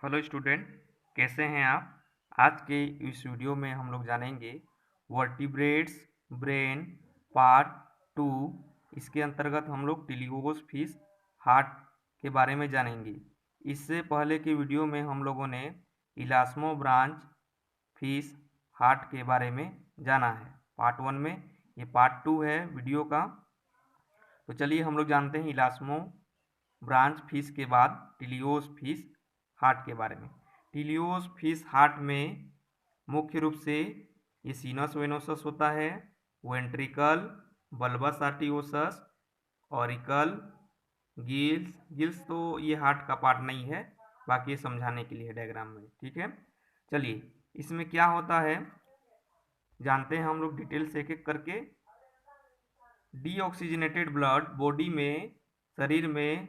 Hello student, कैसे हैं आप। आज के इस वीडियो में हम लोग जानेंगे वर्टिब्रेट्स ब्रेन पार्ट टू। इसके अंतर्गत हम लोग टिलियोस फिश हार्ट के बारे में जानेंगे। इससे पहले के वीडियो में हम लोगों ने इलास्मो ब्रांच फिश हार्ट के बारे में जाना है पार्ट वन में। ये पार्ट टू है वीडियो का। तो चलिए हम लोग जानते हैं इलास्मो ब्रांच फिश के बाद टिलियोस फिश हार्ट के बारे में। टिलियोस फिश हार्ट में मुख्य रूप से ये सीनस वेनोसस होता है, ventricle, bulbus arteriosus, auricle, gills. Gills तो ये हार्ट का पार्ट नहीं है, बाकी ये समझाने के लिए है डायग्राम में। ठीक है, चलिए इसमें क्या होता है जानते हैं हम लोग डिटेल से एक एक करके। डीऑक्सीजनेटेड ब्लड बॉडी में शरीर में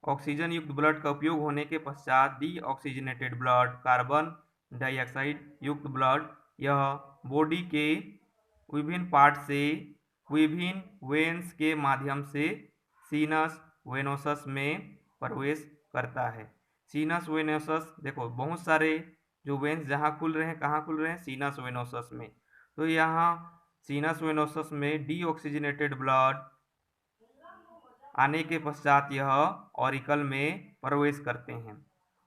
ऑक्सीजन युक्त ब्लड का उपयोग होने के पश्चात डीऑक्सीजनेटेड ब्लड कार्बन डाइऑक्साइड युक्त ब्लड यह बॉडी के विभिन्न पार्ट से विभिन्न वेन्स के माध्यम से सीनस वेनोसस में प्रवेश करता है। सीनस वेनोसस देखो बहुत सारे जो वेन्स जहाँ खुल रहे हैं, कहाँ खुल रहे हैं, सीनस वेनोसस में। तो यहाँ सीनस वेनोसस में डीऑक्सीजनेटेड ब्लड आने के पश्चात यह ऑरिकल में प्रवेश करते हैं।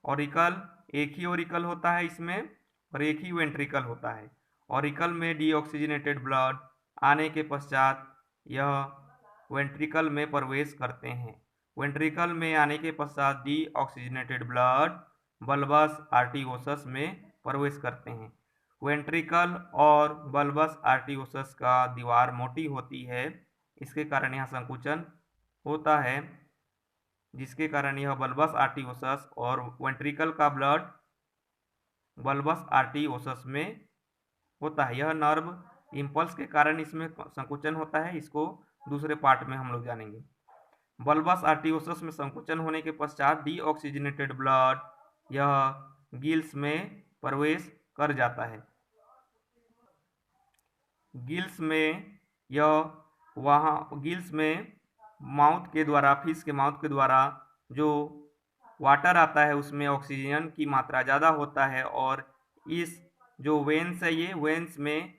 ऑरिकल एक ही ऑरिकल होता है इसमें और एक ही वेंट्रिकल होता है। ऑरिकल में डीऑक्सीजनेटेड ब्लड आने के पश्चात यह वेंट्रिकल में प्रवेश करते हैं। वेंट्रिकल में आने के पश्चात डीऑक्सीजनेटेड ब्लड बल्बस आर्टियोसस में प्रवेश करते हैं। वेंट्रिकल और बल्बस आर्टियोसस का दीवार मोटी होती है, इसके कारण यहाँ संकुचन होता है, जिसके कारण यह बल्बस आर्टियोसस और वेंट्रिकल का ब्लड बल्बस आर्टियोसस में होता है। यह नर्व इम्पल्स के कारण इसमें संकुचन होता है, इसको दूसरे पार्ट में हम लोग जानेंगे। बल्बस आर्टियोसस में संकुचन होने के पश्चात डीऑक्सीजनेटेड ब्लड यह गिल्स में प्रवेश कर जाता है। गिल्स में यह वहाँ गिल्स में माउथ के द्वारा, फिश के माउथ के द्वारा जो वाटर आता है उसमें ऑक्सीजन की मात्रा ज़्यादा होता है और इस जो वेन्स है ये वेन्स में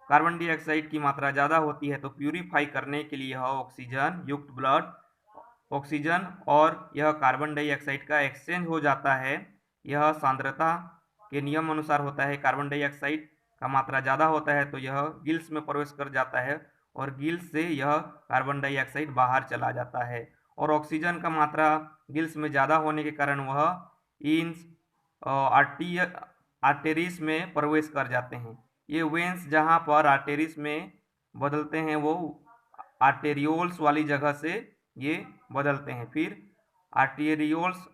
कार्बन डाइऑक्साइड की मात्रा ज़्यादा होती है। तो प्यूरिफाई करने के लिए यह ऑक्सीजन युक्त ब्लड ऑक्सीजन और यह कार्बन डाइऑक्साइड का एक्सचेंज हो जाता है। यह सांद्रता के नियम अनुसार होता है, कार्बन डाइऑक्साइड का मात्रा ज़्यादा होता है तो यह गिल्स में प्रवेश कर जाता है और गिल्स से यह कार्बन डाइऑक्साइड बाहर चला जाता है। और ऑक्सीजन का मात्रा गिल्स में ज़्यादा होने के कारण वह इन आर्टेरीज में प्रवेश कर जाते हैं। ये वेन्स जहाँ पर आर्टेरीज में बदलते हैं वो आर्टेरियोल्स वाली जगह से ये बदलते हैं। फिर आर्टेरियोल्स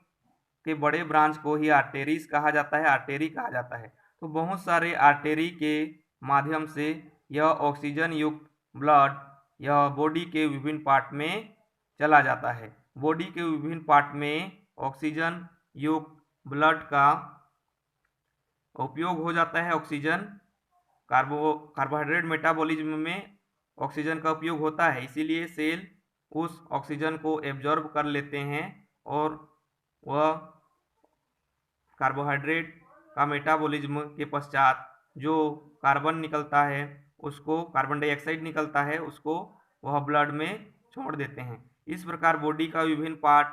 के बड़े ब्रांच को ही आर्टेरीज कहा जाता है, आर्टेरी कहा जाता है। तो बहुत सारे आर्टेरी के माध्यम से यह ऑक्सीजन युक्त ब्लड यह बॉडी के विभिन्न पार्ट में चला जाता है। बॉडी के विभिन्न पार्ट में ऑक्सीजन युक्त ब्लड का उपयोग हो जाता है। ऑक्सीजन कार्बोहाइड्रेट मेटाबॉलिज्म में ऑक्सीजन का उपयोग होता है, इसीलिए सेल उस ऑक्सीजन को एब्जॉर्ब कर लेते हैं और वह कार्बोहाइड्रेट का मेटाबॉलिज्म के पश्चात जो कार्बन निकलता है उसको, कार्बन डाइऑक्साइड निकलता है उसको वह ब्लड में छोड़ देते हैं। इस प्रकार बॉडी का विभिन्न पार्ट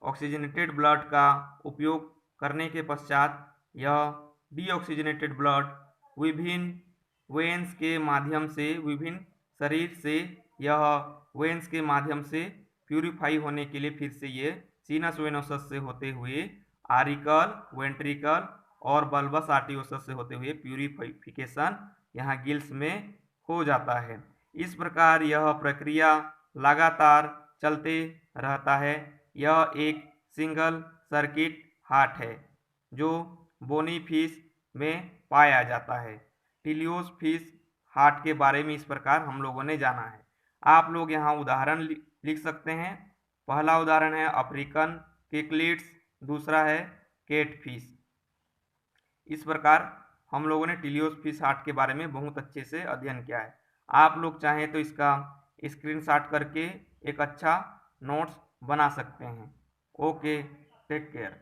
ऑक्सीजनेटेड ब्लड का उपयोग करने के पश्चात यह डीऑक्सीजनेटेड ब्लड विभिन्न वेन्स के माध्यम से, विभिन्न शरीर से यह वेन्स के माध्यम से प्यूरिफाई होने के लिए फिर से ये सीनस वेनोसस से होते हुए आरिकल, वेंट्रिकल और बल्बस आर्टियोसस से होते हुए प्यूरिफिकेशन यहाँ गिल्स में हो जाता है। इस प्रकार यह प्रक्रिया लगातार चलते रहता है। यह एक सिंगल सर्किट हार्ट है जो बोनी फिश में पाया जाता है। टिलियोस फिश हार्ट के बारे में इस प्रकार हम लोगों ने जाना है। आप लोग यहाँ उदाहरण लिख सकते हैं। पहला उदाहरण है अफ्रीकन किकलिड्स, दूसरा है केट फिश। इस प्रकार हम लोगों ने टिलियोस फिश हार्ट के बारे में बहुत अच्छे से अध्ययन किया है। आप लोग चाहें तो इसका स्क्रीनशॉट करके एक अच्छा नोट्स बना सकते हैं। Okay, take care.